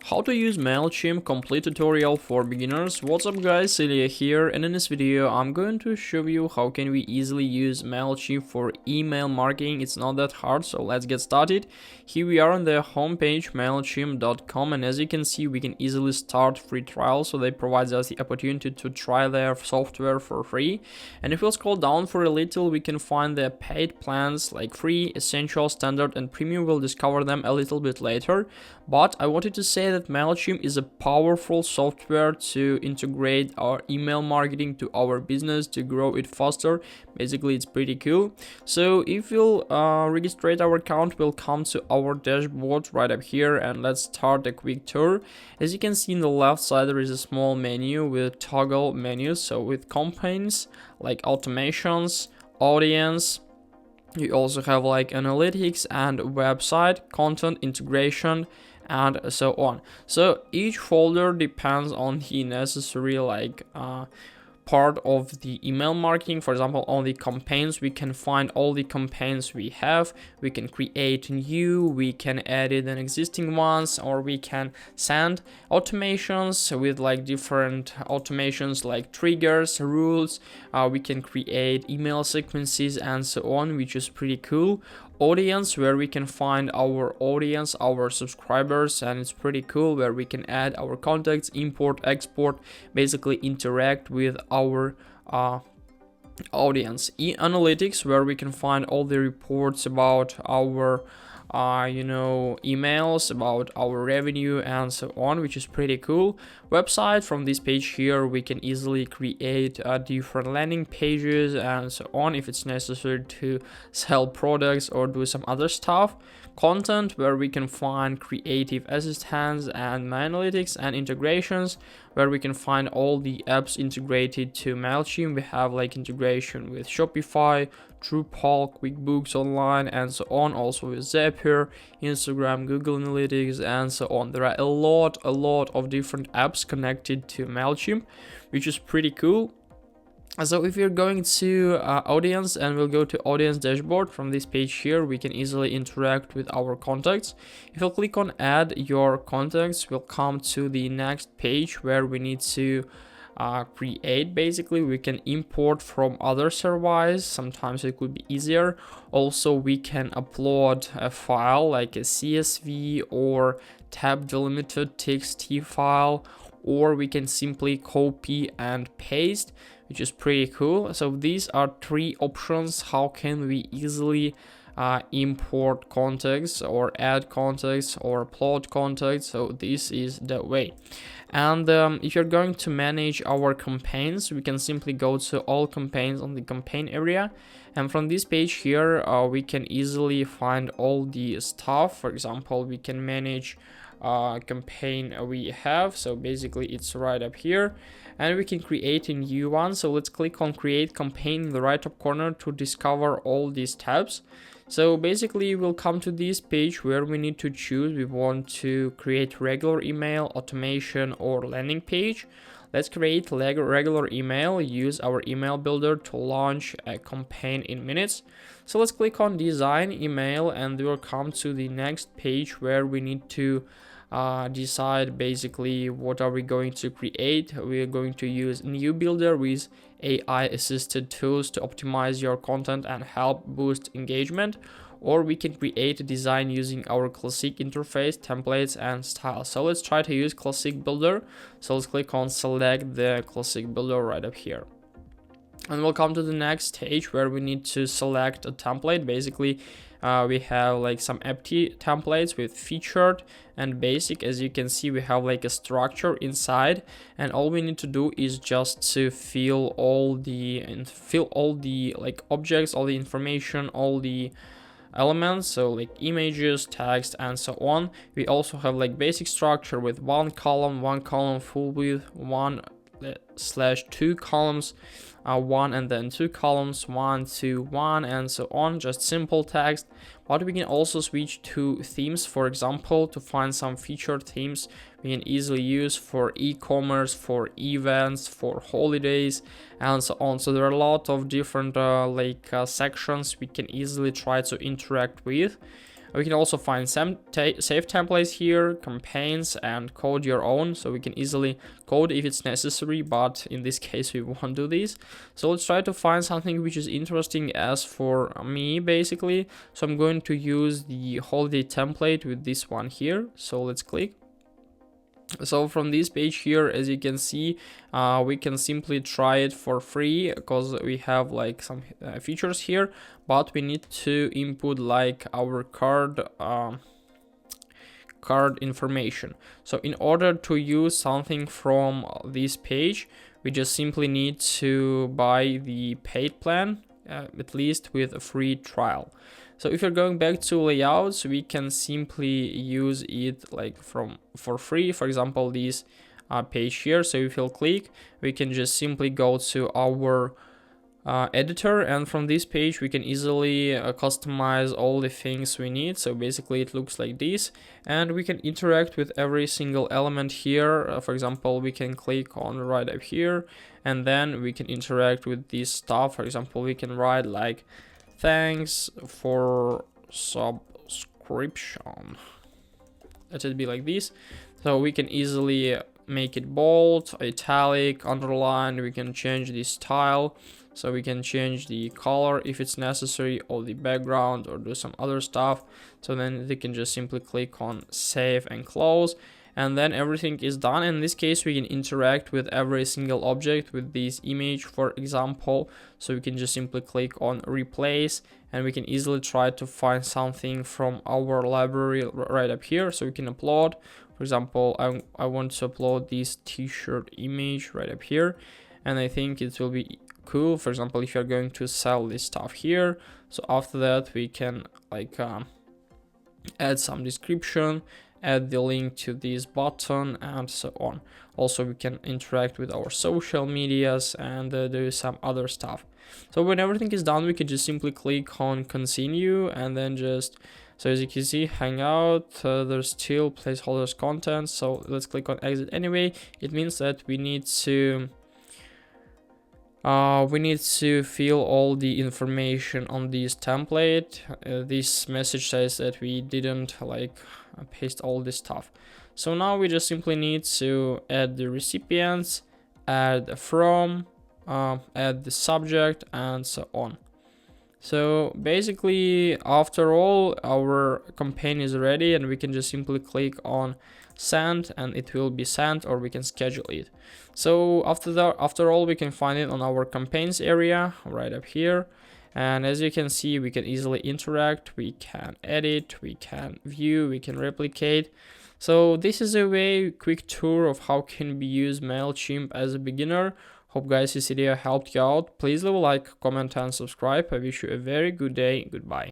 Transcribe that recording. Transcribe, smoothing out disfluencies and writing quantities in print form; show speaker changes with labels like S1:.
S1: How to use MailChimp complete tutorial for beginners. What's up guys, Ilya here, and in this video I'm going to show you how can we easily use MailChimp for email marketing. It's not that hard, so let's get started. Here we are on the homepage MailChimp.com, and as you can see we can easily start free trial, so they provide us the opportunity to try their software for free. And if we'll scroll down for a little, we can find the paid plans like free, essential, standard and premium. We'll discover them a little bit later, but I wanted to say that MailChimp is a powerful software to integrate our email marketing to our business to grow it faster. Basically, it's pretty cool. So if we'll register our account, we'll come to our dashboard right up here, and let's start a quick tour. As you can see in the left side, there is a small menu with toggle menus. So with campaigns like automations, audience, you also have like analytics and website, content integration, and so on. So each folder depends on the necessary part of the email marketing. For example, on the campaigns, we can find all the campaigns we have. We can create new, we can edit an existing ones, or we can send automations with like different automations like triggers, rules. We can create email sequences and so on, which is pretty cool. Audience, where we can find our audience, our subscribers, and it's pretty cool, where we can add our contacts, import, export, basically interact with our audience. Analytics, where we can find all the reports about our emails, about our revenue and so on, which is pretty cool. Website, from this page here we can easily create different landing pages and so on if it's necessary to sell products or do some other stuff. Content, where we can find creative assistants and analytics and integrations, where we can find all the apps integrated to MailChimp. We have like integration with Shopify, Drupal, QuickBooks Online and so on, also with Zapier, Instagram, Google Analytics and so on. There are a lot of different apps connected to MailChimp, which is pretty cool. So if you're going to audience, and we'll go to audience dashboard, from this page here we can easily interact with our contacts. If you click on add your contacts, we'll come to the next page where we need to create. Basically, we can import from other services. Sometimes it could be easier. Also, we can upload a file like a CSV or tab delimited txt file, or we can simply copy and paste, which is pretty cool. So these are three options how can we easily import contacts or add contacts or upload contacts. So this is the way. And if you're going to manage our campaigns, we can simply go to all campaigns on the campaign area, and from this page here we can easily find all the stuff. For example, we can manage campaign we have, so basically it's right up here, and we can create a new one. So let's click on create campaign in the right top corner to discover all these tabs. So basically we'll come to this page where we need to choose. We want to create regular email, automation or landing page. Let's create regular email. Use our email builder to launch a campaign in minutes. So let's click on design email, and we'll come to the next page where we need to decide basically what are we going to create. We are going to use new builder with AI assisted tools to optimize your content and help boost engagement, or we can create a design using our classic interface, templates and style. So let's try to use classic builder. So let's click on select the classic builder right up here, and we'll come to the next stage where we need to select a template. Basically we have like some empty templates with featured and basic. As you can see, we have like a structure inside, and all we need to do is just to fill all the like objects, all the information, all the elements, so like images, text and so on. We also have like basic structure with one column full width, 1/2 columns, 1 and then 2 columns, 1 2 1 and so on, just simple text. But we can also switch to themes. For example, to find some featured themes we can easily use for e-commerce, for events, for holidays and so on. So there are a lot of different sections we can easily try to interact with. We can also find some save templates here, campaigns, and code your own. So we can easily code if it's necessary, but in this case we won't do this. So let's try to find something which is interesting as for me, basically. So I'm going to use the holiday template with this one here. So let's click. So from this page here, as you can see, we can simply try it for free because we have like some features here, but we need to input like our card information. So in order to use something from this page, we just simply need to buy the paid plan, at least with a free trial. So if you're going back to layouts, we can simply use it like for free. For example, this page here. So if you'll click, we can just simply go to our editor, and from this page we can easily customize all the things we need. So basically it looks like this, and we can interact with every single element here. For example, we can click on right up here, and then we can interact with this stuff. For example, we can write like thanks for subscription. Let it be like this. So we can easily make it bold, italic, underline. We can change the style. So we can change the color if it's necessary, or the background, or do some other stuff. So then they can just simply click on save and close, and then everything is done. In this case, we can interact with every single object with this image, for example. So we can just simply click on replace, and we can easily try to find something from our library right up here. So we can upload, for example, I want to upload this t-shirt image right up here, and I think it will be cool, for example, if you're going to sell this stuff here. So after that, we can like add some description, add the link to this button, and so on. Also, we can interact with our social medias and do some other stuff. So when everything is done, we can just simply click on continue, and then just, so as you can see, hangout, there's still placeholders content. So let's click on exit anyway. It means that we need to fill all the information on this template. This message says that we didn't like paste all this stuff. So now we just simply need to add the recipients, add from, add the subject, and so on. So basically, after all, our campaign is ready, and we can just simply click on send, and it will be sent, or we can schedule it. So after all, we can find it on our campaigns area right up here. And as you can see, we can easily interact, we can edit, we can view, we can replicate. So this is a very quick tour of how can we use MailChimp as a beginner. Hope guys this video helped you out. Please leave a like, comment, and subscribe. I wish you a very good day. Goodbye.